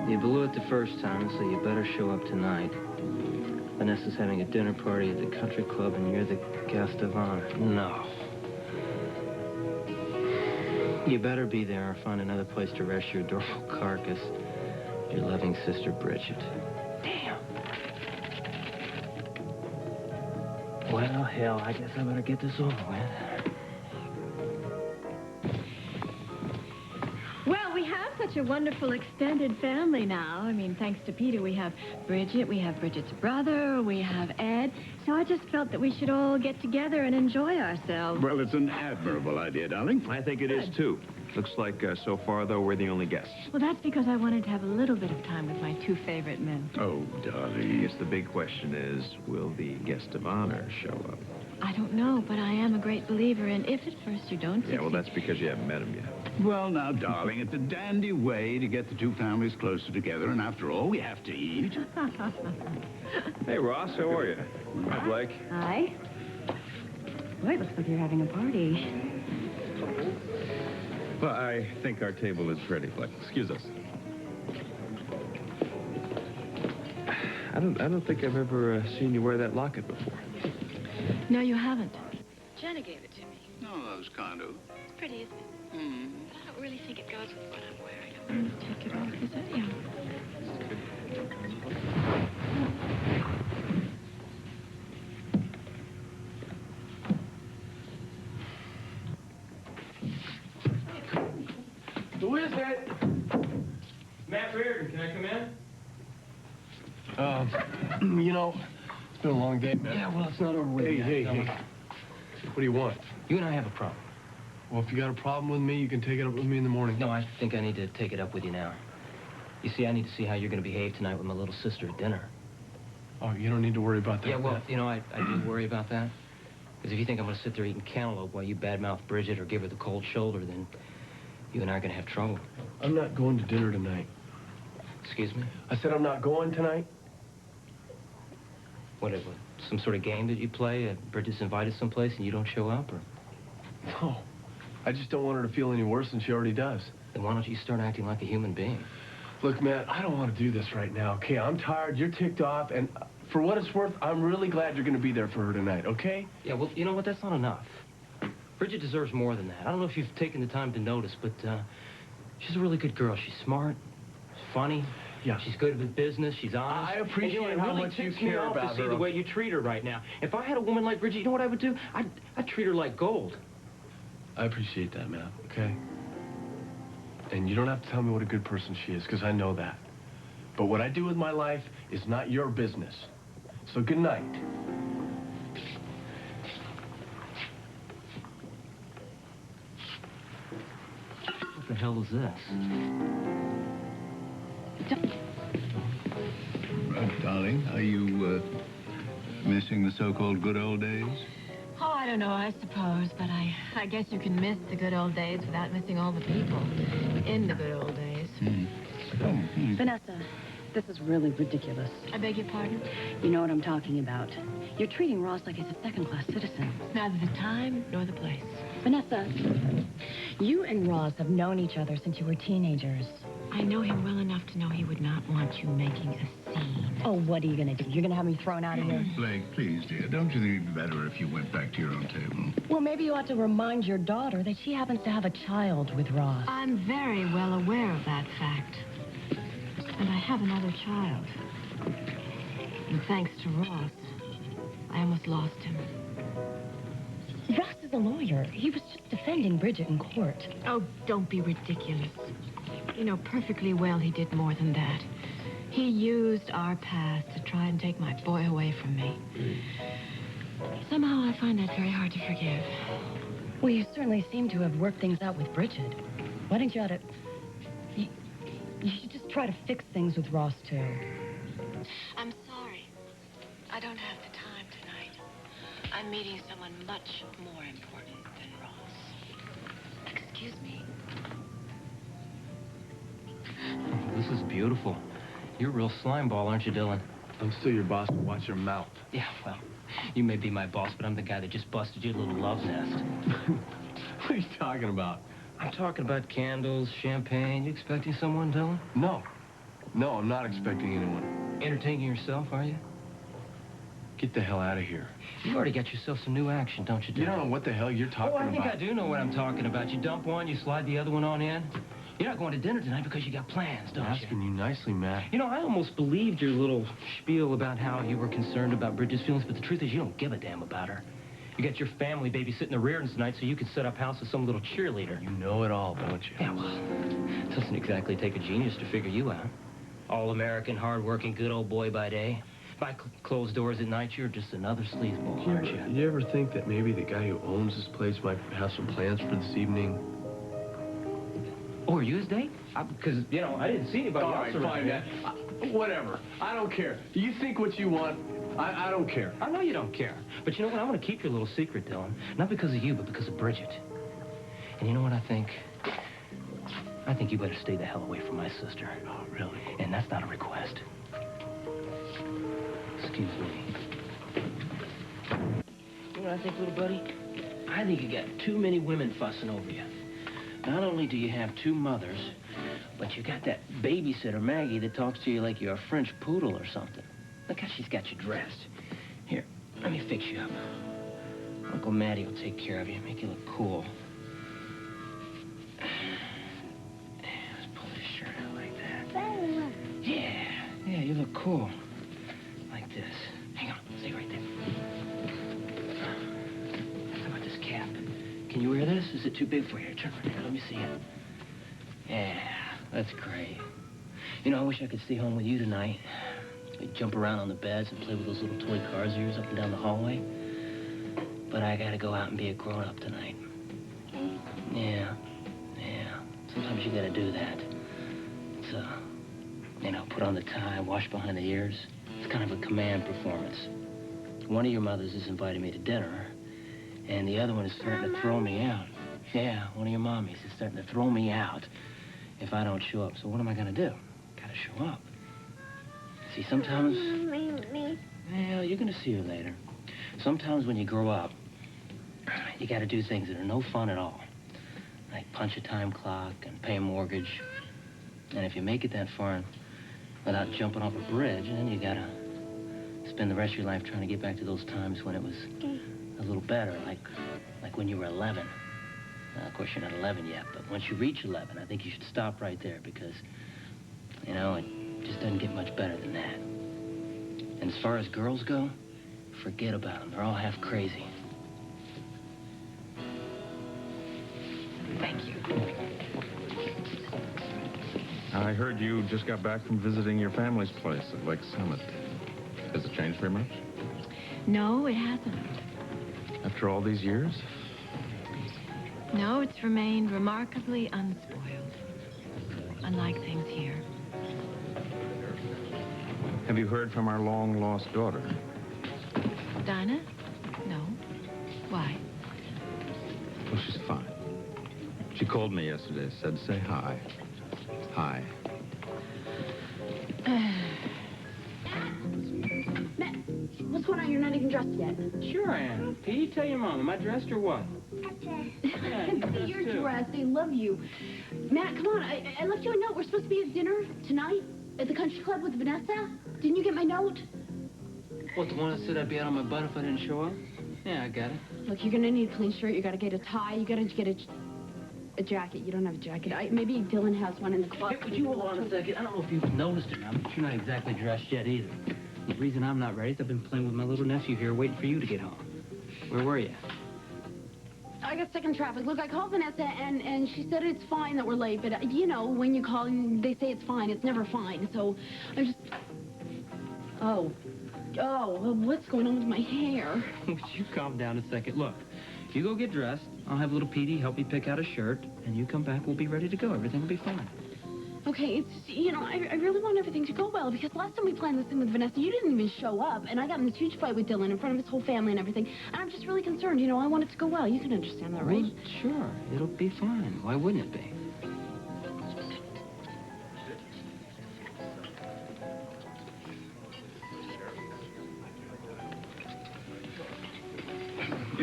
You blew it the first time, so you better show up tonight. Vanessa's having a dinner party at the country club, and you're the guest of honor. No. You better be there or find another place to rest your adorable carcass. Your loving sister, Bridget. Damn. Well, hell, I guess I better get this over with. Well, we have such a wonderful extended family now. I mean, thanks to Peter, we have Bridget, we have Bridget's brother, we have Ed. So I just felt that we should all get together and enjoy ourselves. Well, it's an admirable idea, darling. I think it is, too. Looks like so far, though, we're the only guests. Well, that's because I wanted to have a little bit of time with my two favorite men. Oh, darling. I guess the big question is, will the guest of honor show up? I don't know, but I am a great believer in if at first you don't succeed. Yeah, well, that's because you haven't met him yet. Well, now, darling, it's a dandy way to get the two families closer together, and after all, we have to eat. Hey, Ross, how are you? Hi, Blake. Hi. Boy, it looks like you're having a party. Well, I think our table is ready, Blake. Excuse us. I don't think I've ever seen you wear that locket before. No, you haven't. Jenna gave it to me. No, that was kind of. It's pretty, isn't it? Hmm. But I don't really think it goes with what I'm wearing. I'm going to take it off. Is that, yeah. Who is it? Matt Reardon, can I come in? You know, it's been a long day, man. Yeah, well, it's not over with yet. Hey. What do you want? You and I have a problem. Well, if you got a problem with me, you can take it up with me in the morning. No, I think I need to take it up with you now. You see, I need to see how you're going to behave tonight with my little sister at dinner. Oh, you don't need to worry about that. Yeah, well, you know, I do worry about that. Because if you think I'm going to sit there eating cantaloupe while you badmouth Bridget or give her the cold shoulder, then you and I are going to have trouble. I'm not going to dinner tonight. Excuse me? I said I'm not going tonight. What, some sort of game that you play? Bridget's invited someplace and you don't show up, or? No. I just don't want her to feel any worse than she already does. Then why don't you start acting like a human being? Look, man, I don't want to do this right now, okay? I'm tired, you're ticked off, and for what it's worth, I'm really glad you're going to be there for her tonight, okay? Yeah, well, you know what? That's not enough. Bridget deserves more than that. I don't know if you've taken the time to notice, but she's a really good girl. She's smart, she's funny. Yeah. She's good with business. She's honest. I appreciate and, how really much you ticks me care off about to see her. the way you treat her right now. If I had a woman like Bridget, you know what I would do? I'd treat her like gold. I appreciate that, man, okay? And you don't have to tell me what a good person she is, because I know that. But what I do with my life is not your business. So good night. What the hell is this? Darling, are you missing the so-called good old days? Oh, I don't know, I suppose, but I guess you can miss the good old days without missing all the people in the good old days. Vanessa, this is really ridiculous. I beg your pardon? You know what I'm talking about. You're treating Ross like he's a second-class citizen. Neither the time nor the place. Vanessa, you and Ross have known each other since you were teenagers. I know him well enough to know he would not want you making a scene. Oh, what are you going to do? You're going to have me thrown out of here? Blake, please, dear, don't you think it'd be better if you went back to your own table? Well, maybe you ought to remind your daughter that she happens to have a child with Ross. I'm very well aware of that fact. And I have another child. And thanks to Ross, I almost lost him. Ross is a lawyer. He was just defending Bridget in court. Oh, don't be ridiculous. You know perfectly well he did more than that. He used our past to try and take my boy away from me. Somehow I find that very hard to forgive. Well, you certainly seem to have worked things out with Bridget. Why didn't you ought to... You should just try to fix things with Ross, too. I'm sorry. I don't have the time tonight. I'm meeting someone much more important than Ross. Excuse me. This is beautiful. You're a real slime ball, aren't you, Dylan? I'm still your boss, but watch your mouth. Yeah, well, you may be my boss, but I'm the guy that just busted your little love nest. What are you talking about? I'm talking about candles, champagne. You expecting someone, Dylan? No. No, I'm not expecting anyone. Entertaining yourself, are you? Get the hell out of here. You already got yourself some new action, don't you, Dylan? You don't know what the hell you're talking I think about. I do know what I'm talking about. You dump one, you slide the other one on in. You're not going to dinner tonight because you got plans, don't I'm you? asking you nicely, Matt. You know, I almost believed your little spiel about how you were concerned about Bridget's feelings, but the truth is you don't give a damn about her. You got your family babysitting the rear ends tonight so you can set up house with some little cheerleader. You know it all, don't you? Yeah, well, it doesn't exactly take a genius to figure you out. All-American, hard-working, good old boy by day. By closed doors at night, you're just another sleazeball, aren't you? You ever think that maybe the guy who owns this place might have some plans for this evening? Oh, are you his date? Because, you know, I didn't see anybody All else right, around fine, here. Matt. Whatever. I don't care. You think what you want. I don't care. I know you don't care. But you know what? I want to keep your little secret, Dylan. Not because of you, but because of Bridget. And you know what I think? I think you better stay the hell away from my sister. Oh, really? And that's not a request. Excuse me. You know what I think, little buddy? I think you got too many women fussing over you. Not only do you have two mothers, but you got that babysitter, Maggie, that talks to you like you're a French poodle or something. Look how she's got you dressed. Here, let me fix you up. Uncle Matty will take care of you, make you look cool. Let's pull this shirt out like that. Yeah, you look cool. Like this. Hang on, stay right there. How about this cap? Can you wear this? Is it too big for you? Turn around here, let me see it. Yeah, that's great. You know, I wish I could stay home with you tonight. We'd jump around on the beds and play with those little toy cars of yours up and down the hallway. But I gotta go out and be a grown-up tonight. Yeah. Sometimes you gotta do that. It's, you know, put on the tie, wash behind the ears. It's kind of a command performance. One of your mothers is inviting me to dinner, and the other one is starting to throw me out. Yeah, one of your mommies is starting to throw me out if I don't show up. So what am I gonna do? Gotta show up. See, sometimes... Well, you're gonna see her later. Sometimes when you grow up, you gotta do things that are no fun at all. Like punch a time clock and pay a mortgage. And if you make it that far without jumping off a bridge, then you gotta spend the rest of your life trying to get back to those times when it was a little better, like when you were 11. Now, of course, you're not 11 yet, but once you reach 11, I think you should stop right there because, you know, it just doesn't get much better than that. And as far as girls go, forget about them. They're all half crazy. Thank you. I heard you just got back from visiting your family's place at Lake Summit. Has it changed very much? No, it hasn't. After all these years? No, it's remained remarkably unspoiled. Unlike things here. Have you heard from our long-lost daughter? Dinah? No. Why? Well, she's fine. She called me yesterday, said, say hi. Hi. Matt, what's going on? You're not even dressed yet. Sure I am. Can you tell your mom, am I dressed or what? Yeah, You're dressed. They love you. Matt, come on. I left you a note. We're supposed to be at dinner tonight at the country club with Vanessa. Didn't you get my note? What, the one that said I'd be out on my butt if I didn't show up? Yeah, I got it. Look, you're going to need a clean shirt. You got to get a tie. You got to get a jacket. You don't have a jacket. Maybe Dylan has one in the closet. Hey, would you hold on a second? I don't know if you've noticed it now, but you're not exactly dressed yet either. The reason I'm not ready is I've been playing with my little nephew here waiting for you to get home. Where were you? I got stuck in traffic. Look, I called Vanessa, and she said it's fine that we're late, but, you know, when you call, they say it's fine. It's never fine, so I'm just... Oh, well, what's going on with my hair? Would you calm down a second? Look, you go get dressed. I'll have little Petey help me pick out a shirt, and you come back, we'll be ready to go. Everything will be fine. Okay, it's, you know, I really want everything to go well, because last time we planned this thing with Vanessa, you didn't even show up, and I got in this huge fight with Dylan in front of his whole family and everything, and I'm just really concerned, you know, I want it to go well. You can understand that, right? Well, sure, it'll be fine. Why wouldn't it be?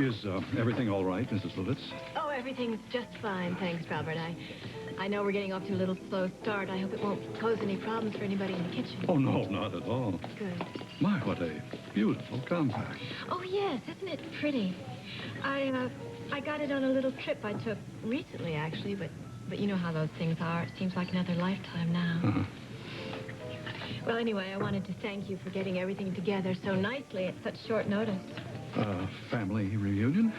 Is everything all right, Mrs. Lewitz? Oh, everything's just fine, thanks, Robert. I know we're getting off to a little slow start. I hope it won't pose any problems for anybody in the kitchen. Oh, no, not at all. Good. My, what a beautiful compact. Oh, yes, isn't it pretty? I got it on a little trip I took recently, actually, but you know how those things are. It seems like another lifetime now. Uh-huh. Well, anyway, I wanted to thank you for getting everything together so nicely at such short notice. Family reunion?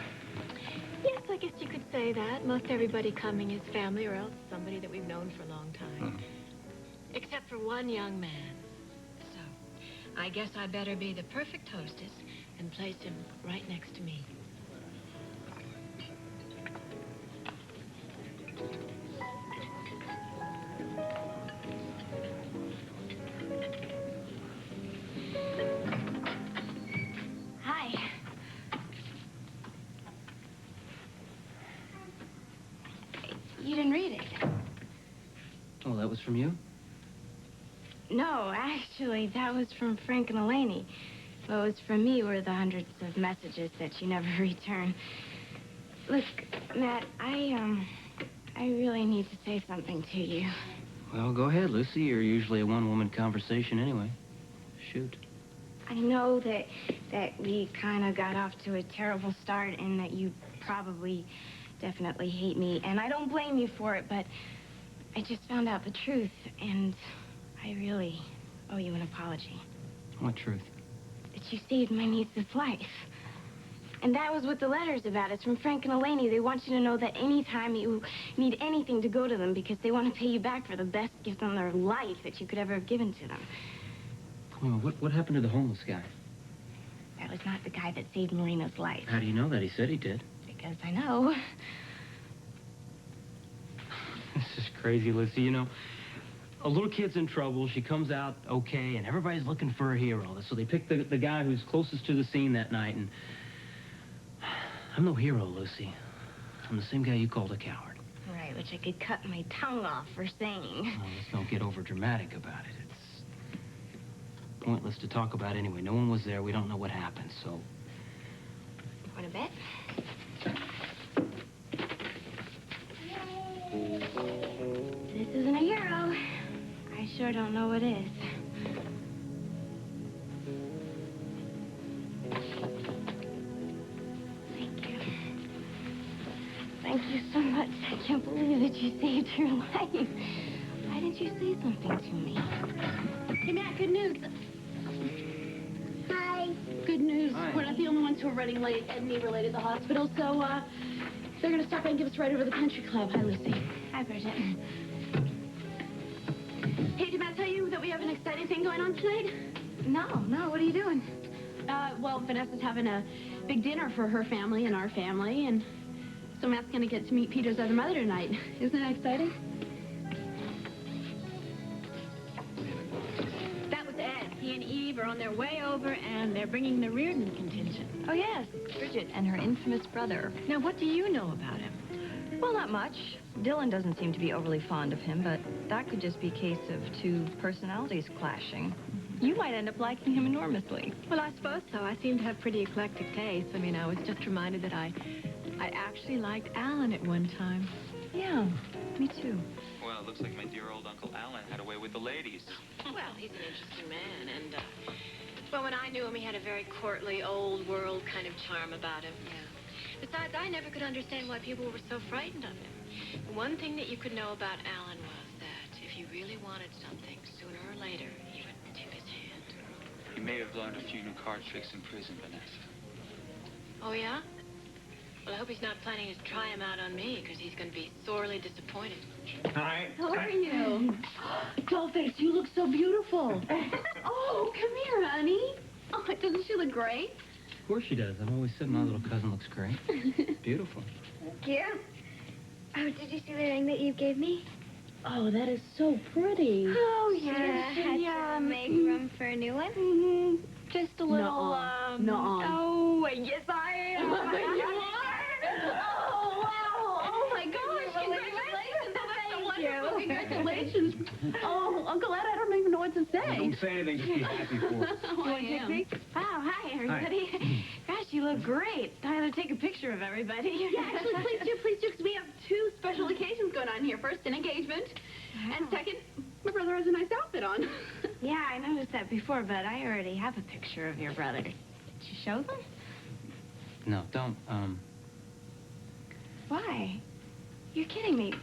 Yes, I guess you could say that. Most everybody coming is family or else somebody that we've known for a long time. Except for one young man. So, I guess I better be the perfect hostess and place him right next to me. Hi. You didn't read it. Oh, that was from you? No, actually, that was from Frank and Elaney. What was from me were the hundreds of messages that you never return. Look, Matt, I really need to say something to you. Well, go ahead, Lucy. You're usually a one-woman conversation anyway. Shoot. I know that we kind of got off to a terrible start and that you probably definitely hate me, and I don't blame you for it, but I just found out the truth, and I really owe you an apology. What truth? That you saved my niece's life. And that was what the letter's about. It's from Frank and Elaney. They want you to know that anytime you need anything to go to them because they want to pay you back for the best gift on their life that you could ever have given to them. Well, what happened to the homeless guy? That was not the guy that saved Marina's life. How do you know that? He said he did. Because I know. This is crazy, Lucy. You know, a little kid's in trouble. She comes out okay, and everybody's looking for a hero. So they pick the guy who's closest to the scene that night, and I'm no hero, Lucy. I'm the same guy you called a coward. Right, which I could cut my tongue off for saying. Well, let's don't get over dramatic about it. It's pointless to talk about anyway. No one was there. We don't know what happened, so... Want to bet? This isn't a hero. I sure don't know what is. Thank you. Thank you so much. I can't believe that you saved her life. Why didn't you say something to me? Hey, Matt, good news. Hi. Good news. Hi. We're not the only ones who are running late. Ed and Eve are late at the hospital, so, they're gonna stop by and give us a ride over to the country club. Hi, Lucy. Hi, Bridget. Hey, did Matt tell you that we have an exciting thing going on tonight? No, what are you doing? Well, Vanessa's having a big dinner for her family and our family, and so Matt's gonna get to meet Peter's other mother tonight. Isn't that exciting? That was Ed. He and Eve are on their way over, and they're bringing the Reardon contingent. Oh, yes, Bridget and her infamous brother. Now, what do you know about him? Well, not much. Dylan doesn't seem to be overly fond of him, but that could just be a case of two personalities clashing. You might end up liking him enormously. Well, I suppose so. I seem to have pretty eclectic tastes. I mean, I was just reminded that I actually liked Alan at one time. Yeah, me too. Well, it looks like my dear old Uncle Alan had a way with the ladies. Well, he's an interesting man, and, well, when I knew him, he had a very courtly, old-world kind of charm about him, yeah. Besides, I never could understand why people were so frightened of him. The one thing that you could know about Alan was that if he really wanted something, sooner or later, he would tip his hand. He may have learned a few new card tricks in prison, Vanessa. Oh, yeah? Well, I hope he's not planning to try him out on me, because he's going to be sorely disappointed. Hi. How are you? Dollface, you look so beautiful. Oh, come here, honey. Oh, doesn't she look great? Of course she does. I've always said my little cousin looks great. Beautiful. Thank you. Oh, did you see the ring that you gave me? Oh, that is so pretty. Oh, yeah. Had to make room for a new one? Just a little, Nuh-uh. Oh, yes, I am. You are? Oh, wow. Oh, my gosh. Congratulations. That's so wonderful. Congratulations. Oh, Uncle Ed, I don't even know what to say. Don't say anything. Just be happy for us. Oh, I am. Wow, hi, everybody. Gosh, you look great. I had to take a picture of everybody. Yeah, actually, please do, because we have 2 special occasions going on here. First, an engagement, and second, my brother has a nice outfit on. Yeah, I noticed that before, but I already have a picture of your brother. Did you show them? No, don't, Why? You're kidding me.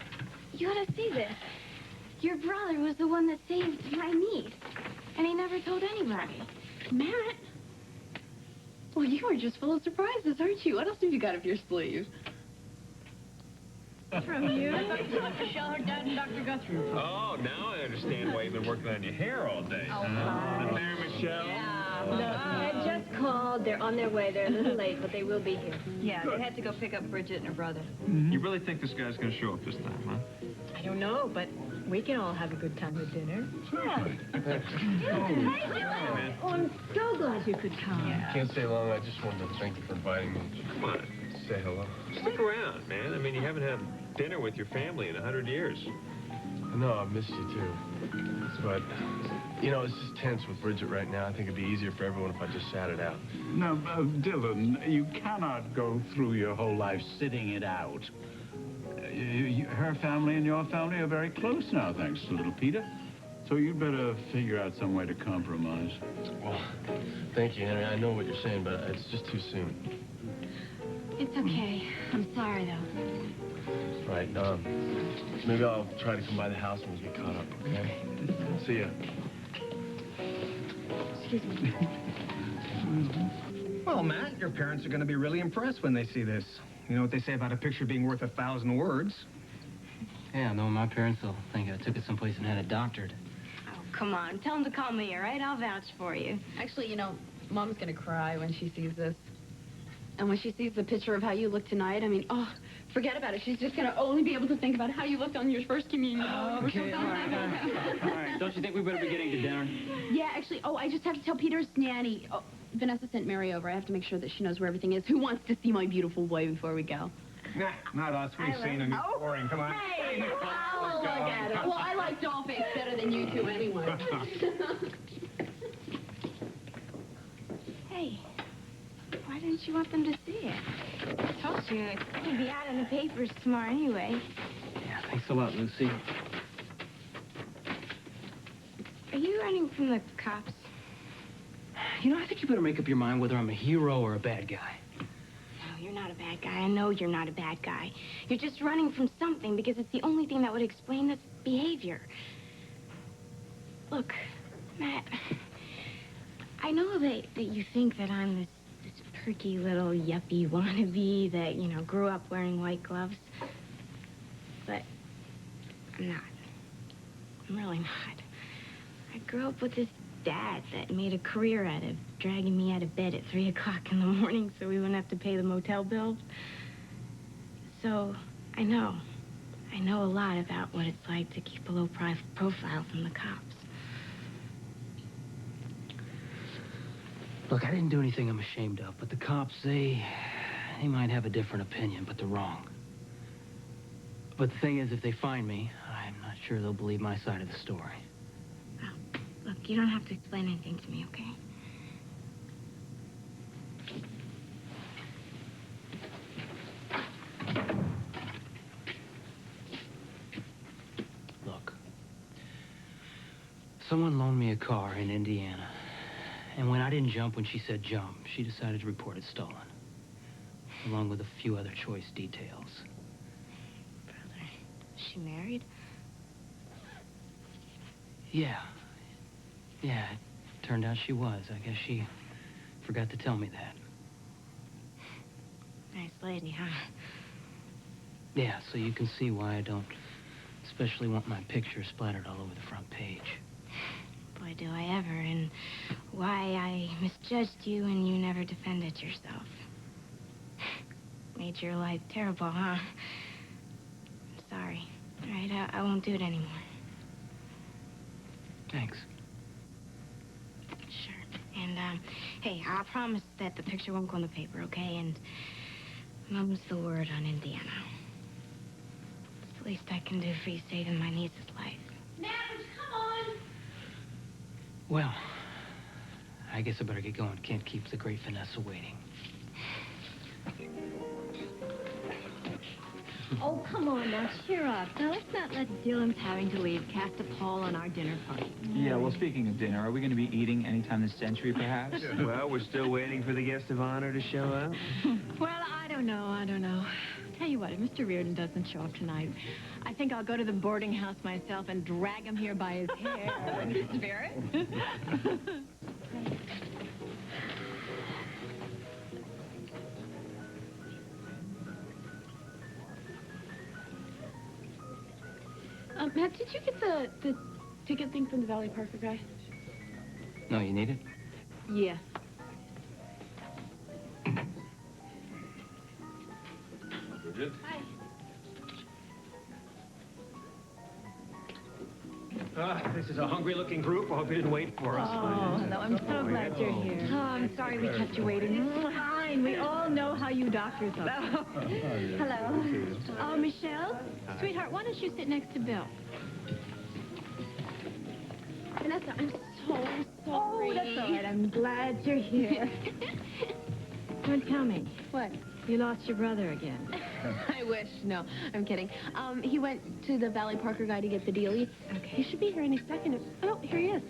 You gotta see this. Your brother was the one that saved my niece, and he never told anybody. Matt? Well, you are just full of surprises, aren't you? What else have you got up your sleeve? From you? Michelle, her dad, and Dr. Guthrie. Oh, now I understand why you've been working on your hair all day. There, Michelle. I just called. They're on their way. They're a little late, but they will be here. Yeah, they had to go pick up Bridget and her brother. You really think this guy's going to show up this time, huh? I don't know, but we can all have a good time at dinner. Yeah. Hey, man. Oh, I'm so glad you could come. Can't stay long. I just wanted to thank you for inviting me. Come on. Say hello. Stick around, man. I mean, you haven't had dinner with your family in 100 years. I know, I missed you too. But, you know, it's just tense with Bridget right now. I think it'd be easier for everyone if I just sat it out. Now, Dylan, you cannot go through your whole life sitting it out. Her family and your family are very close now, thanks to little Peter. So you'd better figure out some way to compromise. Well, thank you, Henry. I know what you're saying, but it's just too soon. It's okay. I'm sorry, though. Right, maybe I'll try to come by the house when we get caught up, okay? See ya. Excuse me. Well, Matt, your parents are going to be really impressed when they see this. You know what they say about a picture being worth 1,000 words? Yeah, no, my parents will think I took it someplace and had it doctored. Oh, come on. Tell him to call me, all right? I'll vouch for you. Actually, you know, Mom's gonna cry when she sees this. And when she sees the picture of how you look tonight, I mean, oh, forget about it. She's just gonna only be able to think about how you looked on your first communion. Okay, all right. Don't you think we better be getting to dinner? Yeah, actually, oh, I just have to tell Peter's nanny. Oh, Vanessa sent Mary over. I have to make sure that she knows where everything is. Who wants to see my beautiful boy before we go? Nah, not us. We've seen him. He's boring. Come on. Hey, I'll look at it. Well, I like dollface better than you two anyway. Hey, why didn't you want them to see it? I told you it's going to be out in the papers tomorrow anyway. Yeah, thanks a lot, Lucy. Are you running from the cops? You know, I think you better make up your mind whether I'm a hero or a bad guy. No, you're not a bad guy. I know you're not a bad guy. You're just running from something because it's the only thing that would explain this behavior. Look, Matt, I know that you think that I'm this perky little yuppie wannabe that, you know, grew up wearing white gloves. But I'm not. I'm really not. I grew up with this dad that made a career out of dragging me out of bed at 3 o'clock in the morning so we wouldn't have to pay the motel bills. So, I know a lot about what it's like to keep a low profile from the cops. Look, I didn't do anything I'm ashamed of, but the cops, they might have a different opinion, but they're wrong. But the thing is, if they find me, I'm not sure they'll believe my side of the story. Well, look, you don't have to explain anything to me, okay? Look, someone loaned me a car in Indiana. And when I didn't jump when she said jump, she decided to report it stolen. Along with a few other choice details. Brother, is she married? Yeah. Yeah, it turned out she was. I guess she forgot to tell me that. Nice lady, huh? Yeah, so you can see why I don't especially want my picture splattered all over the front page. Boy, do I ever, and why I misjudged you and you never defended yourself. Made your life terrible, huh? I'm sorry. All right, I won't do it anymore. Thanks. Sure. And, hey, I promise that the picture won't go in the paper, okay? And mum's the word on Indiana. It's the least I can do for you saving my niece's life. Matt, would you come on? Well, I guess I better get going. Can't keep the great Vanessa waiting. Oh, come on now, cheer up. Now, let's not let Dylan's having to leave cast a pall on our dinner party. Yeah, well, speaking of dinner, are we going to be eating anytime this century, perhaps? Well, we're still waiting for the guest of honor to show up. Well, I don't know. Tell you what, if Mr. Reardon doesn't show up tonight, I think I'll go to the boarding house myself and drag him here by his hair. Spirit? Matt, did you get the ticket thing from the Valley Parker guy? No, you need it? Yeah. Bridget? Hi. This is a hungry-looking group. I hope you didn't wait for us. Oh, hello. I'm so glad you're here. Oh, I'm sorry we kept you waiting. It's fine. We all know how you doctors are. Hello. Oh, Michelle? Sweetheart, why don't you sit next to Bill? Vanessa, I'm so sorry. Oh, that's all right. I'm glad you're here. Well, tell me. What? You lost your brother again. I wish. No, I'm kidding. He went to the Valley Parker guy to get the dealie. Okay. He should be here any second. Oh, here he is.